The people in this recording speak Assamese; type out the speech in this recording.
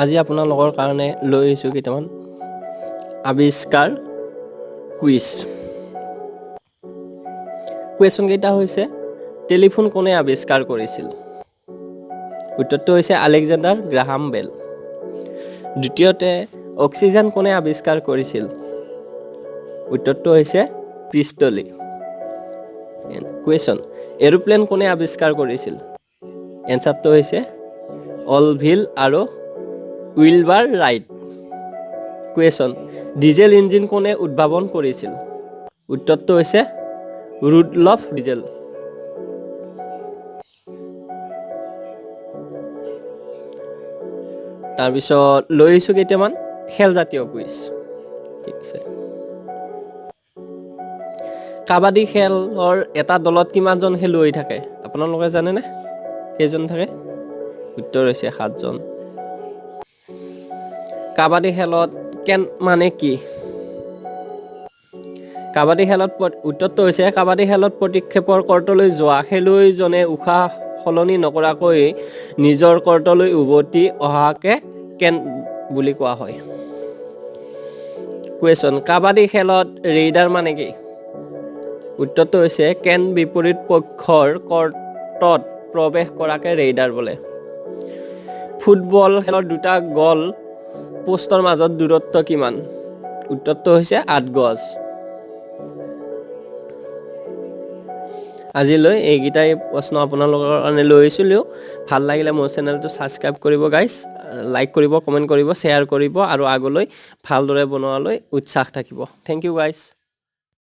আজি আপোনালোকৰ কাৰণে লৈ আহিছোঁ কেইটামান আৱিষ্কাৰ কুইজ। কুৱেশ্যন কেইটা হৈছে, টেলিফোন কোনে আৱিষ্কাৰ কৰিছিল? উত্তৰটো হৈছে আলেকজেণ্ডাৰ গ্ৰাহাম বেল। দ্বিতীয়তে, অক্সিজেন কোনে আৱিষ্কাৰ কৰিছিল? উত্তৰটো হৈছে প্ৰিষ্টলি। কুৱেশ্যন, এৰোপ্লেন কোনে আৱিষ্কাৰ কৰিছিল? এনচাৰটো হৈছে অলভিল আৰু Wilbur right. Question, diesel engine কোনে উদ্ভাৱন কৰিছিল? উত্তৰটো হৈছে ৰুডলফ ডিজেল। তাৰপিছত লৈ আহিছোঁ কেইটামান খেলজাতীয় কুইজ। ঠিক আছে। কাবাডী খেলৰ এটা দলত কিমানজন খেলুৱৈ থাকে আপোনালোকে জানেনে? কেইজন থাকে? উত্তৰ হৈছে 7 জন। কাবাডী খেলত কেন মানে কি? কাবাডী খেলত উত্তৰটো হৈছে কাবাডী খেলত প্ৰতিক্ষেপৰ কৰ্টলৈ যোৱা খেলুৱৈজনে উশাহ সলনি নকৰাকৈ নিজৰ কৰ্টলৈ উভতি অহাকে কেন বুলি কোৱা হয়। কুৱেশ্যন, কাবাডী খেলত ৰেইডাৰ মানে কি? উত্তৰটো হৈছে কেন বিপৰীত পক্ষৰ কৰ্টত প্ৰৱেশ কৰাকে ৰেইডাৰ বোলে। ফুটবল খেলৰ দুটা গল পোষ্টৰ মাজত দূৰত্ব কিমান? উত্তৰটো হৈছে 8 গজ। আজিলৈ এইকেইটাই প্ৰশ্ন আপোনালোকৰ কাৰণে লৈ আহিছিলোঁ। ভাল লাগিলে মোৰ চেনেলটো ছাবস্ক্ৰাইব কৰিব গাইজ, লাইক কৰিব, কমেণ্ট কৰিব, শ্বেয়াৰ কৰিব আৰু আগলৈ ভালদৰে বনোৱালৈ উৎসাহ থাকিব। Thank you guys.